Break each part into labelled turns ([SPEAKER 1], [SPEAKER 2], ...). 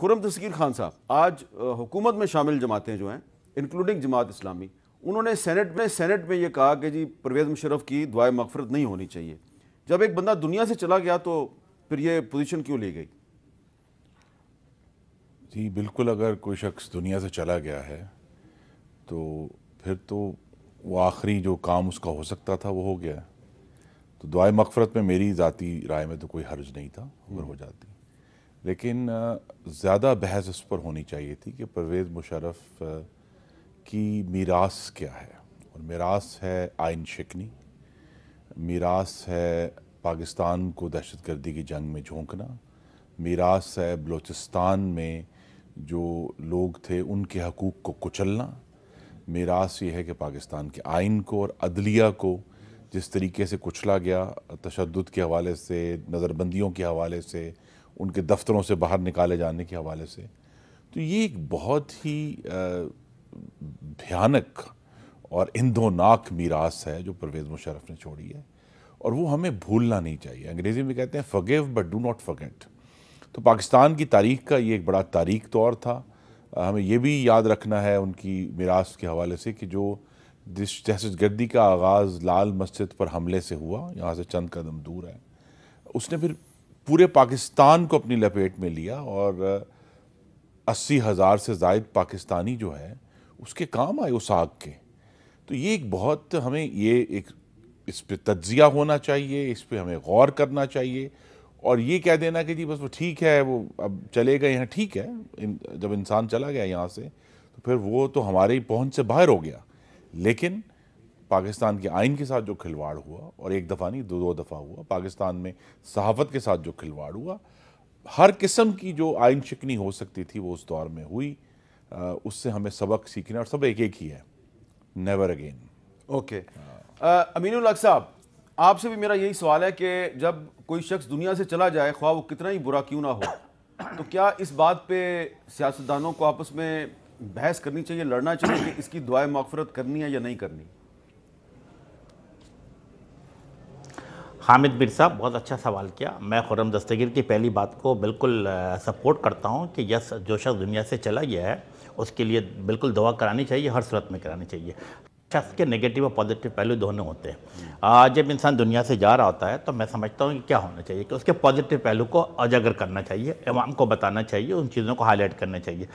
[SPEAKER 1] خرم دستگیر خان صاحب، آج حکومت میں شامل جماعتیں جو ہیں انکلوڈنگ جماعت اسلامی، انہوں نے سینٹ میں یہ کہا کہ جی پرویز مشرف کی دعائے مغفرت نہیں ہونی چاہیے. جب ایک بندہ دنیا سے چلا گیا تو پھر یہ پوزیشن کیوں لی گئی؟
[SPEAKER 2] جی بالکل، اگر کوئی شخص دنیا سے چلا گیا ہے تو پھر تو وہ آخری جو کام اس کا ہو سکتا تھا وہ ہو گیا ہے. تو دعائے مغفرت میں میری ذاتی رائے میں تو کوئی حرج نہیں تھا اگر ہو جاتی، لیکن زیادہ بحث اس پر ہونی چاہیے تھی کہ پرویز مشرف کی میراث کیا ہے. اور میراث ہے آئین شکنی، میراث ہے پاکستان کو دہشت گردی کی جنگ میں جھونکنا، میراث ہے بلوچستان میں جو لوگ تھے ان کے حقوق کو کچلنا، میراث یہ ہے کہ پاکستان کے آئین کو اور عدلیہ کو جس طریقے سے کچلا گیا، تشدد کے حوالے سے، نظر بندیوں کے حوالے سے، ان کے دفتروں سے باہر نکالے جانے کے حوالے سے. تو یہ ایک بہت ہی بھیانک اور اندھوناک میراث ہے جو پرویز مشرف نے چھوڑی ہے، اور وہ ہمیں بھولنا نہیں چاہیے. انگریزی میں کہتے ہیں forgive but do not forget. تو پاکستان کی تاریخ کا یہ ایک بڑا تاریخ طور تھا. ہمیں یہ بھی یاد رکھنا ہے ان کی میراث کے حوالے سے کہ جو دہشت گردی کا آغاز لال مسجد پر حملے سے ہوا، یہاں سے چند قدم دور ہے، اس نے پھر پورے پاکستان کو اپنی لپیٹ میں لیا اور 80,000 سے زائد پاکستانی جو ہے اس کے کام آئے اس آگ کے. تو یہ ایک بہت ہمیں اس پہ تجزیہ ہونا چاہیے، اس پہ ہمیں غور کرنا چاہیے. اور یہ کہہ دینا کہ جی بس وہ ٹھیک ہے، وہ اب چلے گئے ہیں، ٹھیک ہے، جب انسان چلا گیا یہاں سے تو پھر وہ تو ہماری پہنچ سے باہر ہو گیا. لیکن پاکستان کے آئین کے ساتھ جو کھلواڑ ہوا، اور ایک دفعہ نہیں دو دفعہ ہوا، پاکستان میں صحافت کے ساتھ جو کھلواڑ ہوا، ہر قسم کی جو آئین شکنی ہو سکتی تھی وہ اس دور میں ہوئی. اس سے ہمیں سبق سیکھنا، اور سب ایک ہی ہے، نیور اگین.
[SPEAKER 1] اوکے، امین الحق صاحب، آپ سے بھی میرا یہی سوال ہے کہ جب کوئی شخص دنیا سے چلا جائے، خواہ وہ کتنا ہی برا کیوں نہ ہو، تو کیا اس بات پہ سیاستدانوں کو آپس میں بحث کرنی چاہیے، لڑنا چاہیے کہ اس کی دعائے مغفرت کرنی ہے یا نہیں کرنی؟
[SPEAKER 3] حامد میر صاحب بہت اچھا سوال کیا. میں خرم دستگیر کی پہلی بات کو بالکل سپورٹ کرتا ہوں کہ یس، جو شخص دنیا سے چلا گیا ہے اس کے لیے بالکل دعا کرانی چاہیے، ہر صورت میں کرانی چاہیے. شخص کے نیگیٹو اور پازیٹیو پہلو دونوں ہوتے ہیں. جب انسان دنیا سے جا رہا ہوتا ہے تو میں سمجھتا ہوں کہ کیا ہونا چاہیے کہ اس کے پازیٹیو پہلو کو اجاگر کرنا چاہیے، عوام کو بتانا چاہیے، ان چیزوں کو ہائی لائٹ کرنا چاہیے.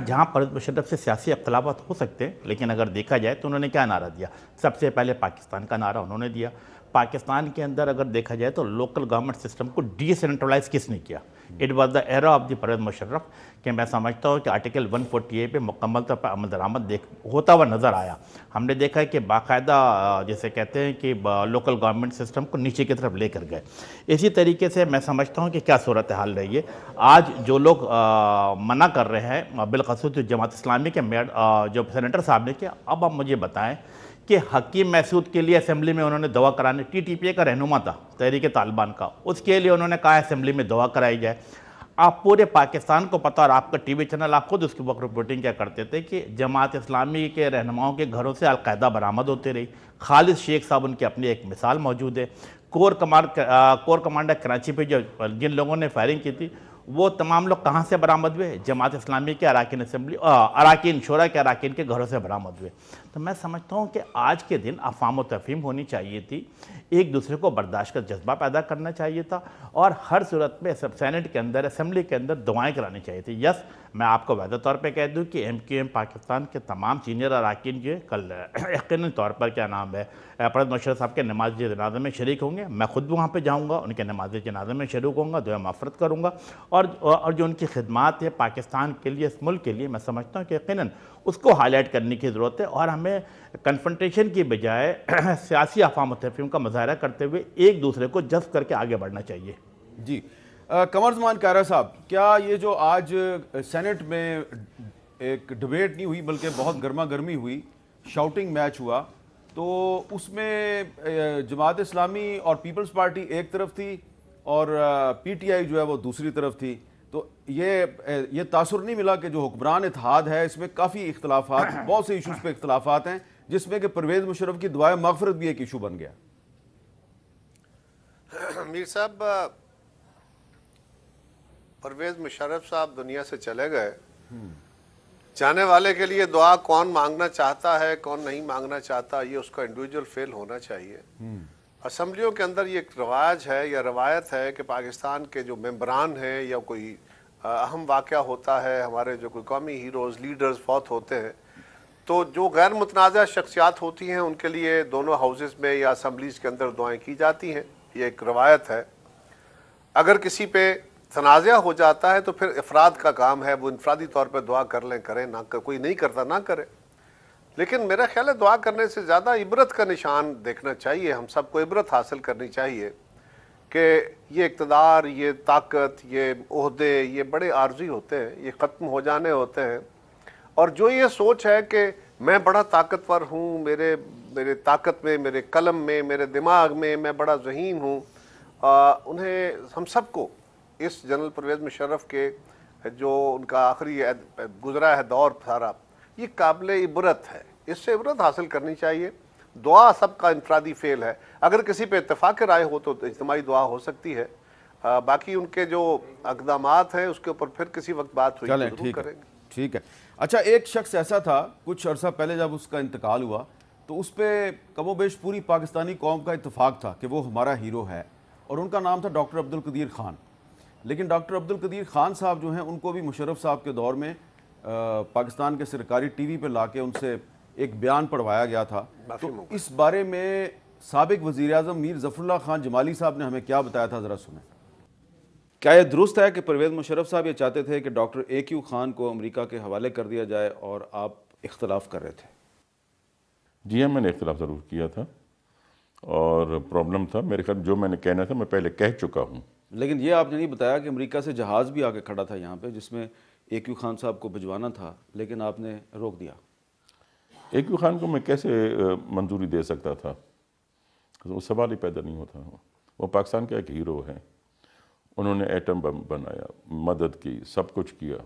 [SPEAKER 3] جہاں پرویز مشرف سے سیاسی اختلافات ہو سکتے ہیں، لیکن اگر دیکھا جائے تو انہوں نے کیا نعرہ دیا؟ سب سے پہلے پاکستان کا نعرہ انہوں نے دیا. پاکستان کے اندر اگر دیکھا جائے تو لوکل گورنمنٹ سسٹم کو ڈی سینٹرلائز کس نے کیا؟ It was the era of the Pervez Musharraf. کہ میں سمجھتا ہوں کہ آرٹیکل 148 پہ مکمل طور پر عمل درآمد ہوتا ہوا نظر آیا. ہم نے دیکھا ہے کہ باقاعدہ جیسے کہتے ہیں کہ لوکل گورنمنٹ سسٹم کو نیچے کی طرف لے کر گئے. اسی طریقے سے میں سمجھتا ہوں کہ کیا صورتحال رہی ہے. آج جو لوگ منع کر رہے ہیں، بالخصوص جماعت اسلامی کے جو سینیٹر صاحب نے کیا، اب آپ مجھے بتائیں کہ حکیم محسود کے لیے اسمبلی میں انہوں نے دعا کرانے، ٹی ٹی پی اے کا رہنما تھا تحریک طالبان کا، اس کے لیے انہوں نے کہا اسمبلی میں دعا کرائی جائے. آپ پورے پاکستان کو پتہ، اور آپ کا ٹی وی چینل آپ خود اس کی وقت رپورٹنگ کیا کرتے تھے کہ جماعت اسلامی کے رہنماؤں کے گھروں سے القاعدہ برآمد ہوتے رہی. خالد شیخ صاحب ان کی اپنی ایک مثال موجود ہے. کور کمانڈر کراچی پہ جن لوگوں نے فائرنگ کی تھی وہ تمام لوگ کہاں سے برآمد ہوئے؟ جماعت اسلامی کے اراکین شورا کے اراکین کے گھروں سے برآمد ہوئے. تو میں سمجھتا ہوں کہ آج کے دن افہام و تفہیم ہونی چاہیے تھی، ایک دوسرے کو برداشت کا جذبہ پیدا کرنا چاہیے تھا، اور ہر صورت میں سینٹ کے اندر، اسمبلی کے اندر دعائیں کرانی چاہیے تھی. یس، میں آپ کو واضح طور پہ کہہ دوں کہ ایم کیو ایم پاکستان کے تمام سینئر اراکین جو کل یقینی طور پر کیا نام ہے پرویز مشرف صاحب کے نماز جنازہ میں شریک ہوں گے. میں خود بھی وہاں پہ جاؤں گا، ان کے نماز جنازہ میں شریک ہوں گا، دعا مغفرت کروں گا. اور جو ان کی خدمات ہے پاکستان کے لیے، اس ملک کے لیے، میں سمجھتا ہوں کہ یقیناً اس کو ہائی لائٹ کرنے کی ضرورت ہے، اور ہمیں کنفرنٹیشن کی بجائے سیاسی افہام و تفہیم کا مظاہرہ کرتے ہوئے ایک دوسرے کو جذب کر کے آگے بڑھنا چاہیے.
[SPEAKER 1] جی، قمر زمان کائرہ صاحب، کیا یہ جو آج سینٹ میں ایک ڈبیٹ نہیں ہوئی بلکہ بہت گرما گرمی ہوئی، شاؤٹنگ میچ ہوا، تو اس میں جماعت اسلامی اور پیپلز پارٹی ایک طرف تھی اور پی ٹی آئی جو ہے وہ دوسری طرف تھی، تو یہ تاثر نہیں ملا کہ جو حکمران اتحاد ہے اس میں کافی اختلافات، بہت سے ایشوز پہ اختلافات ہیں، جس میں کہ پرویز مشرف کی دعائے مغفرت بھی ایک ایشو بن گیا؟
[SPEAKER 4] میر صاحب، پرویز مشرف صاحب دنیا سے چلے گئے. جانے والے کے لیے دعا کون مانگنا چاہتا ہے کون نہیں مانگنا چاہتا یہ اس کا انڈیویجول فیل ہونا چاہیے. اسمبلیوں کے اندر یہ ایک رواج ہے یا روایت ہے کہ پاکستان کے جو ممبران ہیں یا کوئی اہم واقعہ ہوتا ہے, ہمارے جو کوئی قومی ہیروز لیڈرز فوت ہوتے ہیں, تو جو غیر متنازع شخصیات ہوتی ہیں ان کے لیے دونوں ہاؤسز میں یا اسمبلیز کے اندر دعائیں کی جاتی ہیں. یہ ایک روایت ہے. اگر کسی پہ تنازع ہو جاتا ہے تو پھر افراد کا کام ہے, وہ انفرادی طور پہ دعا کر لیں کریں, نہ کوئی نہیں کرتا نہ کرے. لیکن میرا خیال ہے دعا کرنے سے زیادہ عبرت کا نشان دیکھنا چاہیے. ہم سب کو عبرت حاصل کرنی چاہیے کہ یہ اقتدار, یہ طاقت, یہ عہدے, یہ بڑے عارضی ہوتے ہیں, یہ ختم ہو جانے ہوتے ہیں. اور جو یہ سوچ ہے کہ میں بڑا طاقتور ہوں, میرے طاقت میں, میرے قلم میں, میرے دماغ میں میں بڑا ذہین ہوں, انہیں ہم سب کو اس جنرل پرویز مشرف کے جو ان کا آخری گزرا ہے دور سارا, یہ قابل عبرت ہے. اس سے عبرت حاصل کرنی چاہیے. دعا سب کا انفرادی فعل ہے. اگر کسی پہ اتفاق رائے ہو تو اجتماعی دعا ہو سکتی ہے. باقی ان کے جو اقدامات ہیں اس کے اوپر پھر کسی وقت بات ہوئی تو ضرور کریں گے.
[SPEAKER 1] ٹھیک ہے. اچھا, ایک شخص ایسا تھا کچھ عرصہ پہلے جب اس کا انتقال ہوا تو اس پہ کم و بیش پوری پاکستانی قوم کا اتفاق تھا کہ وہ ہمارا ہیرو ہے, اور ان کا نام تھا ڈاکٹر عبدالقدیر خان. لیکن ڈاکٹر عبدالقدیر خان صاحب جو ہیں ان کو بھی مشرف صاحب کے دور میں پاکستان کے سرکاری ٹی وی پہ لا کے ان سے ایک بیان پڑھوایا گیا تھا. تو اس بارے میں سابق وزیر اعظم میر ظفر اللہ خان جمالی صاحب نے ہمیں کیا بتایا تھا, ذرا سنیں. کیا یہ درست ہے کہ پرویز مشرف صاحب یہ چاہتے تھے کہ ڈاکٹر اے کیو خان کو امریکہ کے حوالے کر دیا جائے اور آپ اختلاف کر رہے تھے؟
[SPEAKER 2] جی ہاں, میں نے اختلاف ضرور کیا تھا اور پرابلم تھا. میرے خیال جو میں نے کہنا تھا میں پہلے کہہ چکا ہوں.
[SPEAKER 1] لیکن یہ آپ نے نہیں بتایا کہ امریکہ سے جہاز بھی آ کے کھڑا تھا یہاں پہ جس میں اے کیو خان صاحب کو بھجوانا تھا, لیکن آپ نے روک دیا.
[SPEAKER 2] اے کیو خان کو میں کیسے منظوری دے سکتا تھا؟ وہ سوال ہی پیدا نہیں ہوتا. وہ پاکستان کا ایک ہیرو ہے. انہوں نے ایٹم بم بنایا, مدد کی, سب کچھ کیا.